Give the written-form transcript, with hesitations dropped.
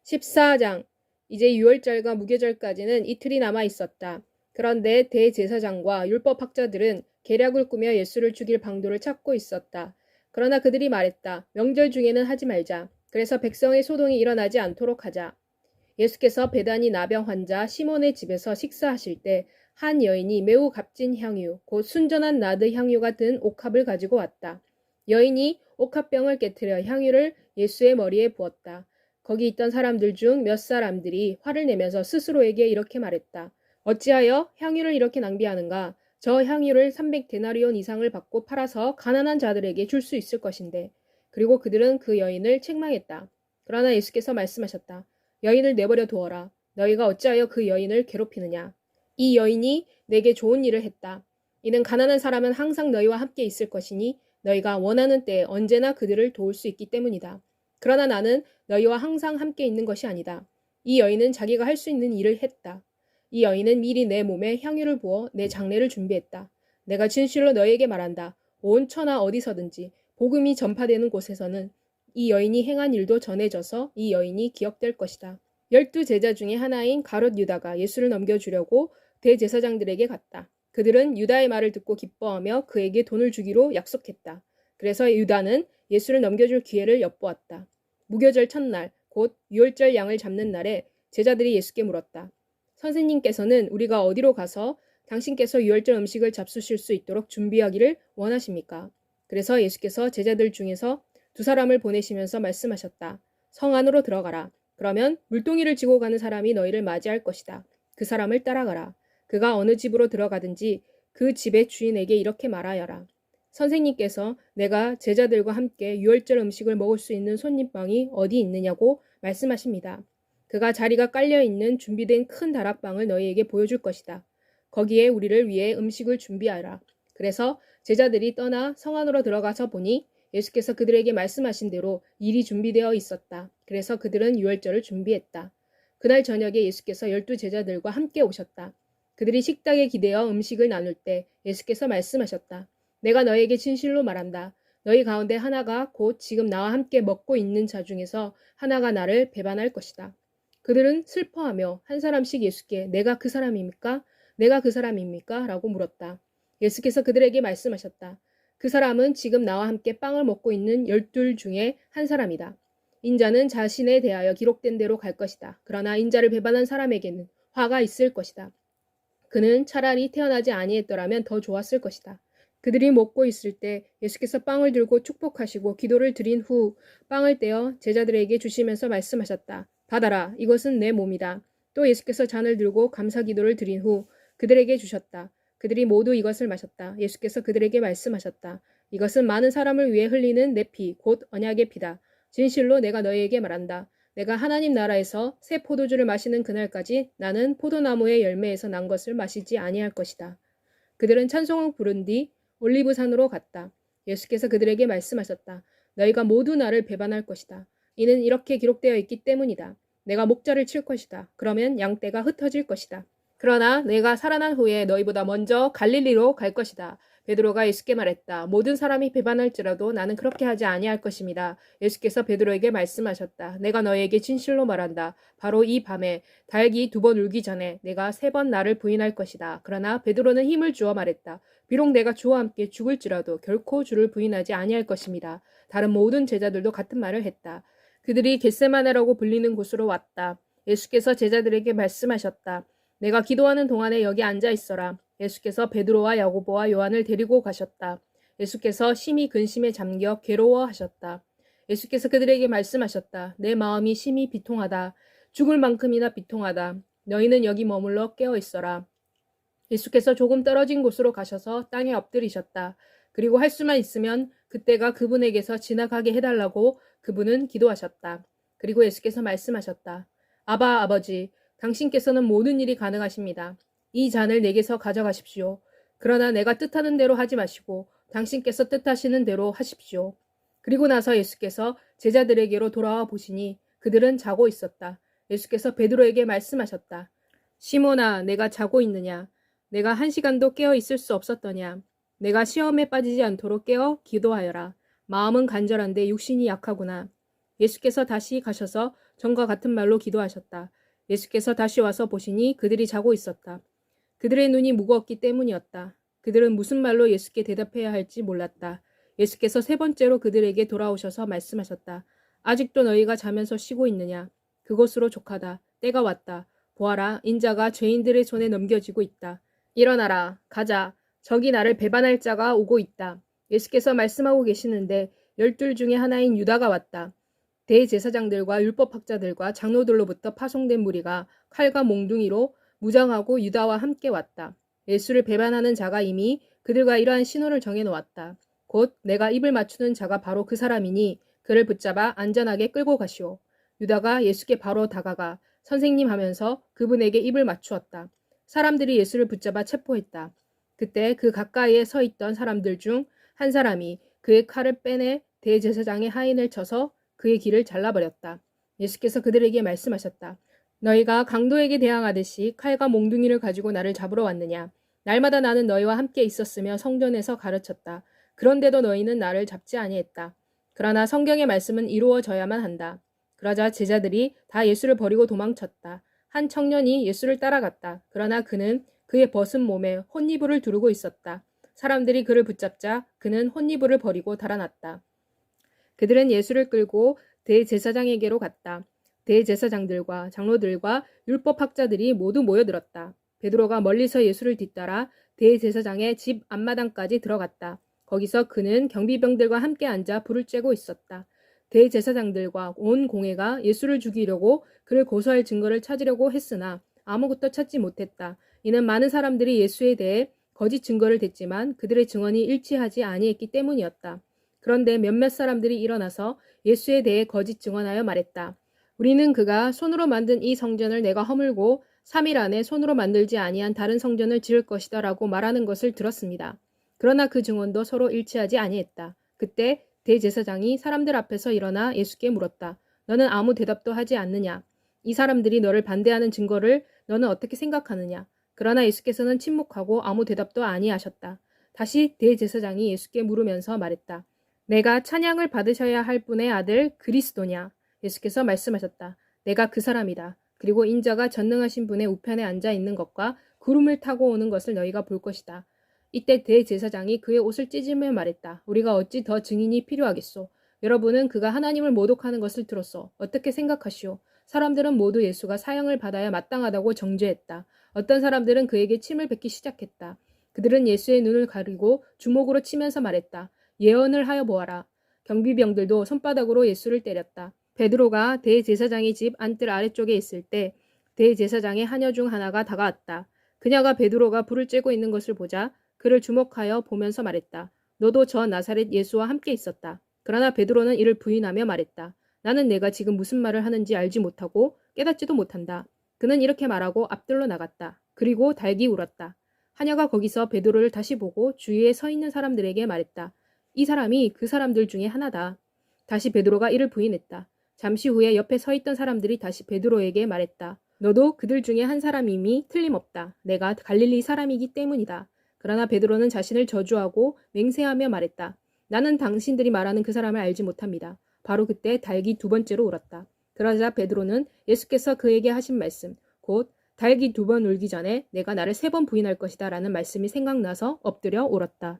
14장. 이제 유월절과 무교절까지는 이틀이 남아 있었다. 그런데 대제사장과 율법학자들은 계략을 꾸며 예수를 죽일 방도를 찾고 있었다. 그러나 그들이 말했다. 명절 중에는 하지 말자. 그래서 백성의 소동이 일어나지 않도록 하자. 예수께서 베다니 나병 환자 시몬의 집에서 식사하실 때 한 여인이 매우 값진 향유, 곧 순전한 나드 향유가 든 옥합을 가지고 왔다. 여인이 옥합병을 깨뜨려 향유를 예수의 머리에 부었다. 거기 있던 사람들 중 몇 사람들이 화를 내면서 스스로에게 이렇게 말했다. 어찌하여 향유를 이렇게 낭비하는가? 저 향유를 300데나리온 이상을 받고 팔아서 가난한 자들에게 줄 수 있을 것인데. 그리고 그들은 그 여인을 책망했다. 그러나 예수께서 말씀하셨다. 여인을 내버려 두어라. 너희가 어찌하여 그 여인을 괴롭히느냐? 이 여인이 내게 좋은 일을 했다. 이는 가난한 사람은 항상 너희와 함께 있을 것이니 너희가 원하는 때에 언제나 그들을 도울 수 있기 때문이다. 그러나 나는 너희와 항상 함께 있는 것이 아니다. 이 여인은 자기가 할 수 있는 일을 했다. 이 여인은 미리 내 몸에 향유를 부어 내 장례를 준비했다. 내가 진실로 너희에게 말한다. 온 천하 어디서든지 복음이 전파되는 곳에서는 이 여인이 행한 일도 전해져서 이 여인이 기억될 것이다. 12 제자 중에 하나인 가롯 유다가 예수를 넘겨주려고 대제사장들에게 갔다. 그들은 유다의 말을 듣고 기뻐하며 그에게 돈을 주기로 약속했다. 그래서 유다는 예수를 넘겨줄 기회를 엿보았다. 무교절 첫날, 곧 유월절 양을 잡는 날에 제자들이 예수께 물었다. 선생님께서는 우리가 어디로 가서 당신께서 유월절 음식을 잡수실 수 있도록 준비하기를 원하십니까? 그래서 예수께서 제자들 중에서 2 사람을 보내시면서 말씀하셨다. 성 안으로 들어가라. 그러면 물동이를 지고 가는 사람이 너희를 맞이할 것이다. 그 사람을 따라가라. 그가 어느 집으로 들어가든지 그 집의 주인에게 이렇게 말하여라. 선생님께서 내가 제자들과 함께 유월절 음식을 먹을 수 있는 손님방이 어디 있느냐고 말씀하십니다. 그가 자리가 깔려있는 준비된 큰 다락방을 너희에게 보여줄 것이다. 거기에 우리를 위해 음식을 준비하라. 그래서 제자들이 떠나 성 안으로 들어가서 보니 예수께서 그들에게 말씀하신 대로 일이 준비되어 있었다. 그래서 그들은 유월절을 준비했다. 그날 저녁에 예수께서 12 제자들과 함께 오셨다. 그들이 식탁에 기대어 음식을 나눌 때 예수께서 말씀하셨다. 내가 너에게 진실로 말한다. 너희 가운데 하나가 곧 지금 나와 함께 먹고 있는 자 중에서 하나가 나를 배반할 것이다. 그들은 슬퍼하며 한 사람씩 예수께 내가 그 사람입니까? 내가 그 사람입니까? 라고 물었다. 예수께서 그들에게 말씀하셨다. 그 사람은 지금 나와 함께 빵을 먹고 있는 12 중에 한 사람이다. 인자는 자신에 대하여 기록된 대로 갈 것이다. 그러나 인자를 배반한 사람에게는 화가 있을 것이다. 그는 차라리 태어나지 아니했더라면 더 좋았을 것이다. 그들이 먹고 있을 때 예수께서 빵을 들고 축복하시고 기도를 드린 후 빵을 떼어 제자들에게 주시면서 말씀하셨다. 받아라. 이것은 내 몸이다. 또 예수께서 잔을 들고 감사 기도를 드린 후 그들에게 주셨다. 그들이 모두 이것을 마셨다. 예수께서 그들에게 말씀하셨다. 이것은 많은 사람을 위해 흘리는 내 피, 곧 언약의 피다. 진실로 내가 너희에게 말한다. 내가 하나님 나라에서 새 포도주를 마시는 그날까지 나는 포도나무의 열매에서 난 것을 마시지 아니할 것이다. 그들은 찬송을 부른 뒤 올리브산으로 갔다. 예수께서 그들에게 말씀하셨다. 너희가 모두 나를 배반할 것이다. 이는 이렇게 기록되어 있기 때문이다. 내가 목자를 칠 것이다. 그러면 양떼가 흩어질 것이다. 그러나 내가 살아난 후에 너희보다 먼저 갈릴리로 갈 것이다. 베드로가 예수께 말했다. 모든 사람이 배반할지라도 나는 그렇게 하지 아니할 것입니다. 예수께서 베드로에게 말씀하셨다. 내가 너에게 진실로 말한다. 바로 이 밤에 닭이 2번 울기 전에 내가 3번 나를 부인할 것이다. 그러나 베드로는 힘을 주어 말했다. 비록 내가 주와 함께 죽을지라도 결코 주를 부인하지 아니할 것입니다. 다른 모든 제자들도 같은 말을 했다. 그들이 겟세마네라고 불리는 곳으로 왔다. 예수께서 제자들에게 말씀하셨다. 내가 기도하는 동안에 여기 앉아 있어라. 예수께서 베드로와 야고보와 요한을 데리고 가셨다. 예수께서 심히 근심에 잠겨 괴로워하셨다. 예수께서 그들에게 말씀하셨다. 내 마음이 심히 비통하다. 죽을 만큼이나 비통하다. 너희는 여기 머물러 깨어 있어라. 예수께서 조금 떨어진 곳으로 가셔서 땅에 엎드리셨다. 그리고 할 수만 있으면 그때가 그분에게서 지나가게 해달라고 그분은 기도하셨다. 그리고 예수께서 말씀하셨다. 아바 아버지, 당신께서는 모든 일이 가능하십니다. 이 잔을 내게서 가져가십시오. 그러나 내가 뜻하는 대로 하지 마시고 당신께서 뜻하시는 대로 하십시오. 그리고 나서 예수께서 제자들에게로 돌아와 보시니 그들은 자고 있었다. 예수께서 베드로에게 말씀하셨다. 시몬아, 내가 자고 있느냐? 내가 1시간도 깨어 있을 수 없었더냐? 내가 시험에 빠지지 않도록 깨어 기도하여라. 마음은 간절한데 육신이 약하구나. 예수께서 다시 가셔서 전과 같은 말로 기도하셨다. 예수께서 다시 와서 보시니 그들이 자고 있었다. 그들의 눈이 무거웠기 때문이었다. 그들은 무슨 말로 예수께 대답해야 할지 몰랐다. 예수께서 세 번째로 그들에게 돌아오셔서 말씀하셨다. 아직도 너희가 자면서 쉬고 있느냐? 그것으로 족하다. 때가 왔다. 보아라, 인자가 죄인들의 손에 넘겨지고 있다. 일어나라, 가자. 저기 나를 배반할 자가 오고 있다. 예수께서 말씀하고 계시는데 12 중에 하나인 유다가 왔다. 대제사장들과 율법학자들과 장로들로부터 파송된 무리가 칼과 몽둥이로 무장하고 유다와 함께 왔다. 예수를 배반하는 자가 이미 그들과 이러한 신호를 정해놓았다. 곧 내가 입을 맞추는 자가 바로 그 사람이니 그를 붙잡아 안전하게 끌고 가시오. 유다가 예수께 바로 다가가 선생님 하면서 그분에게 입을 맞추었다. 사람들이 예수를 붙잡아 체포했다. 그때 그 가까이에 서 있던 사람들 중 한 사람이 그의 칼을 빼내 대제사장의 하인을 쳐서 그의 귀를 잘라버렸다. 예수께서 그들에게 말씀하셨다. 너희가 강도에게 대항하듯이 칼과 몽둥이를 가지고 나를 잡으러 왔느냐? 날마다 나는 너희와 함께 있었으며 성전에서 가르쳤다. 그런데도 너희는 나를 잡지 아니했다. 그러나 성경의 말씀은 이루어져야만 한다. 그러자 제자들이 다 예수를 버리고 도망쳤다. 한 청년이 예수를 따라갔다. 그러나 그는 그의 벗은 몸에 혼이불을 두르고 있었다. 사람들이 그를 붙잡자 그는 혼이불을 버리고 달아났다. 그들은 예수를 끌고 대제사장에게로 갔다. 대제사장들과 장로들과 율법학자들이 모두 모여들었다. 베드로가 멀리서 예수를 뒤따라 대제사장의 집 앞마당까지 들어갔다. 거기서 그는 경비병들과 함께 앉아 불을 쬐고 있었다. 대제사장들과 온 공회가 예수를 죽이려고 그를 고소할 증거를 찾으려고 했으나 아무것도 찾지 못했다. 이는 많은 사람들이 예수에 대해 거짓 증거를 댔지만 그들의 증언이 일치하지 아니했기 때문이었다. 그런데 몇몇 사람들이 일어나서 예수에 대해 거짓 증언하여 말했다. 우리는 그가 손으로 만든 이 성전을 내가 허물고 3일 안에 손으로 만들지 아니한 다른 성전을 지을 것이다 라고 말하는 것을 들었습니다. 그러나 그 증언도 서로 일치하지 아니했다. 그때 대제사장이 사람들 앞에서 일어나 예수께 물었다. 너는 아무 대답도 하지 않느냐? 이 사람들이 너를 반대하는 증거를 너는 어떻게 생각하느냐? 그러나 예수께서는 침묵하고 아무 대답도 아니하셨다. 다시 대제사장이 예수께 물으면서 말했다. 내가 찬양을 받으셔야 할 분의 아들 그리스도냐? 예수께서 말씀하셨다. 내가 그 사람이다. 그리고 인자가 전능하신 분의 우편에 앉아 있는 것과 구름을 타고 오는 것을 너희가 볼 것이다. 이때 대제사장이 그의 옷을 찢으며 말했다. 우리가 어찌 더 증인이 필요하겠소? 여러분은 그가 하나님을 모독하는 것을 들었소. 어떻게 생각하시오? 사람들은 모두 예수가 사형을 받아야 마땅하다고 정죄했다. 어떤 사람들은 그에게 침을 뱉기 시작했다. 그들은 예수의 눈을 가리고 주먹으로 치면서 말했다. 예언을 하여 보아라. 경비병들도 손바닥으로 예수를 때렸다. 베드로가 대제사장의 집 안뜰 아래쪽에 있을 때 대제사장의 하녀 중 하나가 다가왔다. 그녀가 베드로가 불을 쬐고 있는 것을 보자 그를 주목하여 보면서 말했다. 너도 저 나사렛 예수와 함께 있었다. 그러나 베드로는 이를 부인하며 말했다. 나는 내가 지금 무슨 말을 하는지 알지 못하고 깨닫지도 못한다. 그는 이렇게 말하고 앞들로 나갔다. 그리고 달기 울었다. 하녀가 거기서 베드로를 다시 보고 주위에 서 있는 사람들에게 말했다. 이 사람이 그 사람들 중에 하나다. 다시 베드로가 이를 부인했다. 잠시 후에 옆에 서 있던 사람들이 다시 베드로에게 말했다. 너도 그들 중에 한 사람임이 틀림없다. 내가 갈릴리 사람이기 때문이다. 그러나 베드로는 자신을 저주하고 맹세하며 말했다. 나는 당신들이 말하는 그 사람을 알지 못합니다. 바로 그때 달기 2번째로 울었다. 그러자 베드로는 예수께서 그에게 하신 말씀, 곧 달기 2번 울기 전에 내가 나를 3번 부인할 것이다 라는 말씀이 생각나서 엎드려 울었다.